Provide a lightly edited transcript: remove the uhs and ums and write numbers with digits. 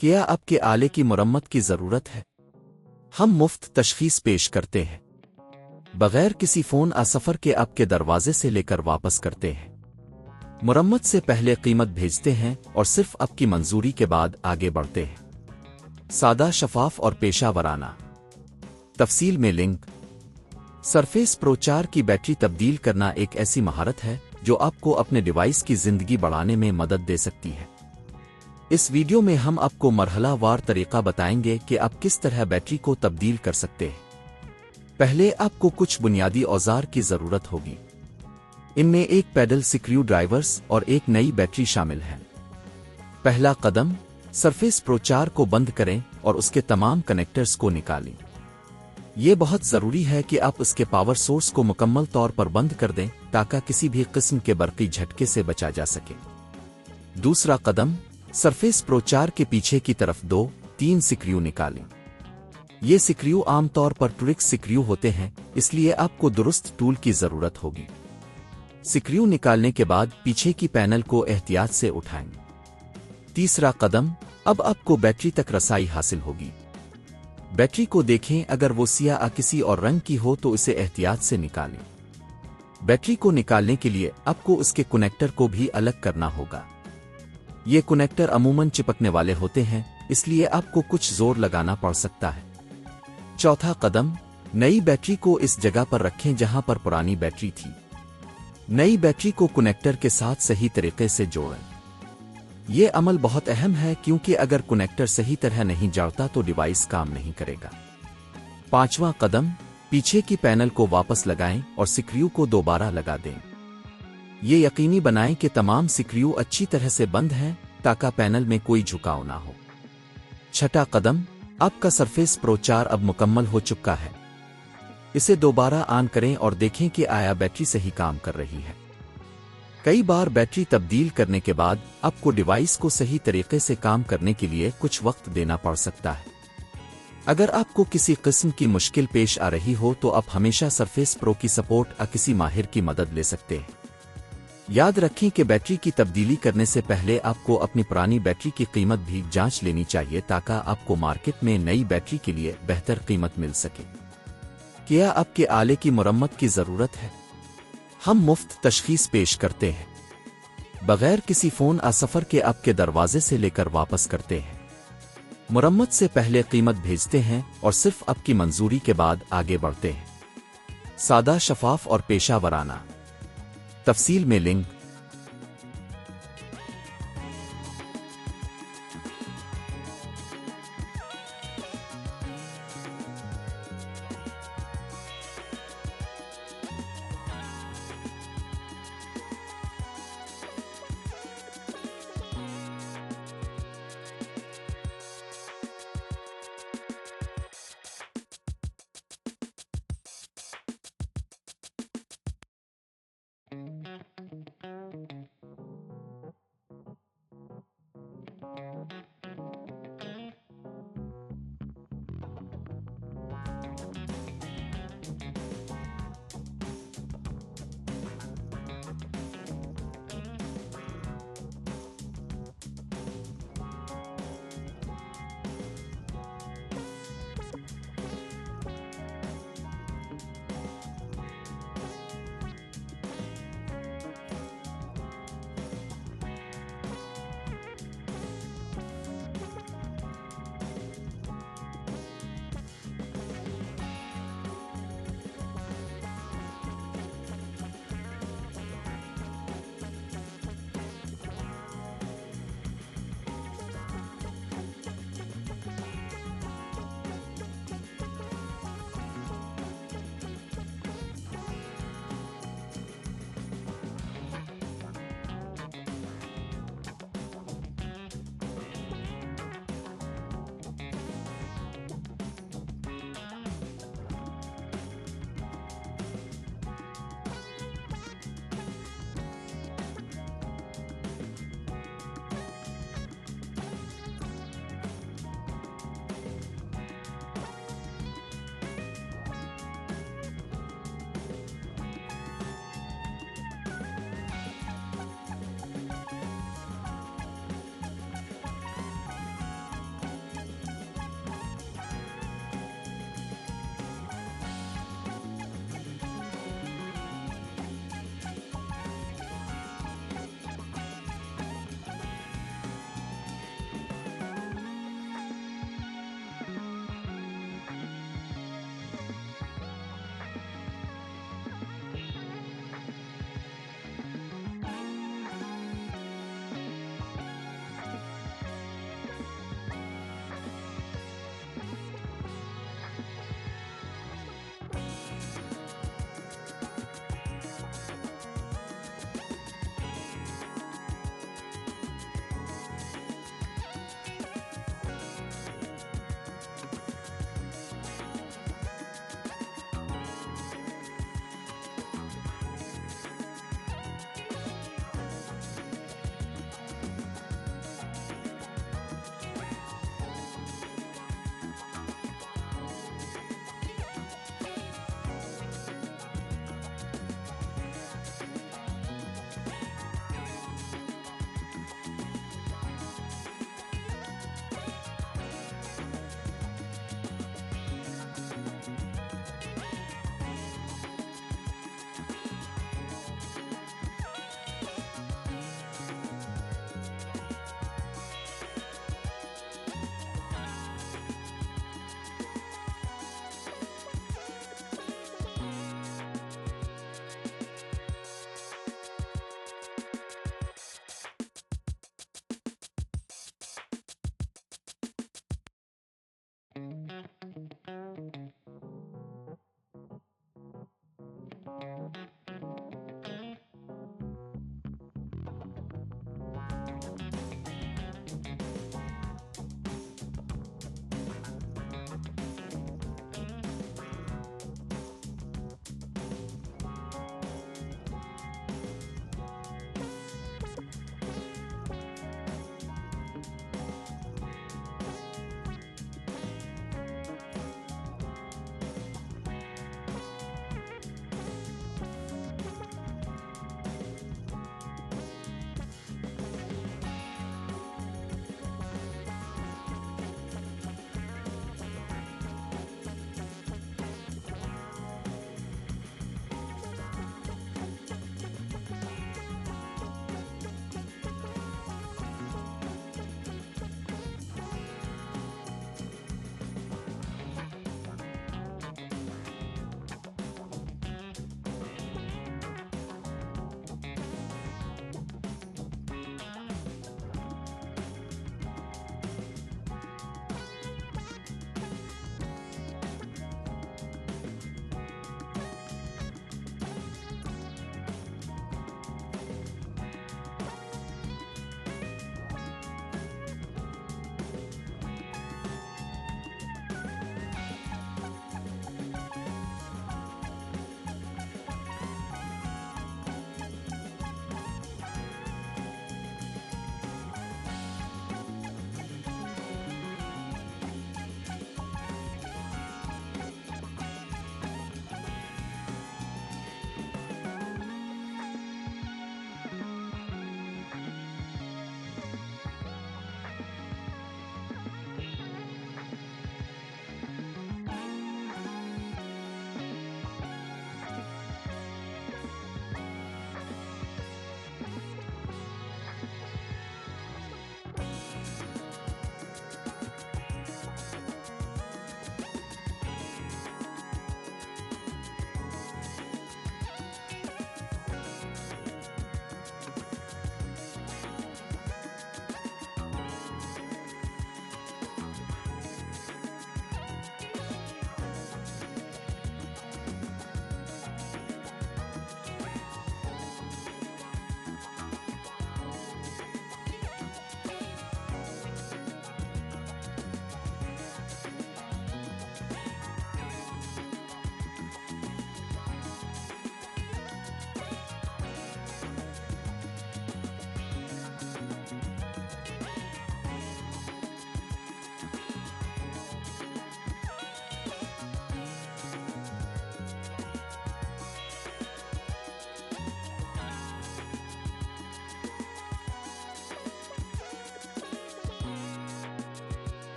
क्या आपके आले की मरम्मत की ज़रूरत है? हम मुफ्त तशख़ीस पेश करते हैं, बगैर किसी फ़ोन सफ़र के आपके दरवाजे से लेकर वापस करते हैं। मरम्मत से पहले कीमत भेजते हैं और सिर्फ आपकी मंजूरी के बाद आगे बढ़ते हैं। सादा, शफाफ और पेशा वराना। तफसील में लिंक। सरफेस प्रो 4 की बैटरी तब्दील करना एक ऐसी महारत है जो आपको अपने डिवाइस की ज़िंदगी बढ़ाने में मदद दे सकती है। इस वीडियो में हम आपको मरहलावार तरीका बताएंगे कि आप किस तरह बैटरी को तब्दील कर सकते हैं। पहले आपको कुछ बुनियादी औजार की ज़रूरत होगी। इनमें एक पैडल स्क्रू ड्राइवर्स और एक नई बैटरी शामिल है। पहला कदम, सरफेस प्रो 4 को बंद करें और उसके तमाम कनेक्टर्स को निकालें। ये बहुत ज़रूरी है कि आप उसके पावर सोर्स को मुकम्मल तौर पर बंद कर दें ताकि किसी भी किस्म के बरक़ी झटके से बचा जा सके। दूसरा कदम, सरफेस प्रो 4 के पीछे की तरफ 2-3 स्क्रू निकालें। ये स्क्रू आमतौर पर ट्विक्स स्क्रू होते हैं, इसलिए आपको दुरुस्त टूल की ज़रूरत होगी। स्क्रू निकालने के बाद पीछे की पैनल को एहतियात से उठाएं। तीसरा कदम, अब आपको बैटरी तक रसाई हासिल होगी। बैटरी को देखें, अगर वो सियाह किसी और रंग की हो तो इसे एहतियात से निकालें। बैटरी को निकालने के लिए आपको उसके कनेक्टर को भी अलग करना होगा। ये कनेक्टर अमूमन चिपकने वाले होते हैं, इसलिए आपको कुछ जोर लगाना पड़ सकता है। चौथा कदम, नई बैटरी को इस जगह पर रखें जहां पर पुरानी बैटरी थी। नई बैटरी को कनेक्टर के साथ सही तरीके से जोड़ें। यह अमल बहुत अहम है क्योंकि अगर कनेक्टर सही तरह नहीं जोड़ता तो डिवाइस काम नहीं करेगा। पांचवा कदम, पीछे की पैनल को वापस लगाएं और स्क्रू को दोबारा लगा दें। ये यकीनी बनाएं कि तमाम स्क्रू अच्छी तरह से बंद हैं ताकि पैनल में कोई झुकाव ना हो। छठा कदम, आपका सरफेस प्रो 4 अब मुकम्मल हो चुका है। इसे दोबारा ऑन करें और देखें कि आया बैटरी सही काम कर रही है। कई बार बैटरी तब्दील करने के बाद आपको डिवाइस को सही तरीके से काम करने के लिए कुछ वक्त देना पड़ सकता है। अगर आपको किसी किस्म की मुश्किल पेश आ रही हो तो आप हमेशा सरफेस प्रो की सपोर्ट किसी माहिर की मदद ले सकते हैं। याद रखें कि बैटरी की तब्दीली करने से पहले आपको अपनी पुरानी बैटरी की कीमत भी जांच लेनी चाहिए ताकि आपको मार्केट में नई बैटरी के लिए बेहतर कीमत मिल सके। क्या आपके आले की मरम्मत की ज़रूरत है? हम मुफ्त तशख़ीस पेश करते हैं, बगैर किसी फ़ोन सफ़र के आपके दरवाजे से लेकर वापस करते हैं। मरम्मत से पहले कीमत भेजते हैं और सिर्फ आपकी मंजूरी के बाद आगे बढ़ते हैं। सादा, शफाफ और पेशा वराना। तफसील में लिंक।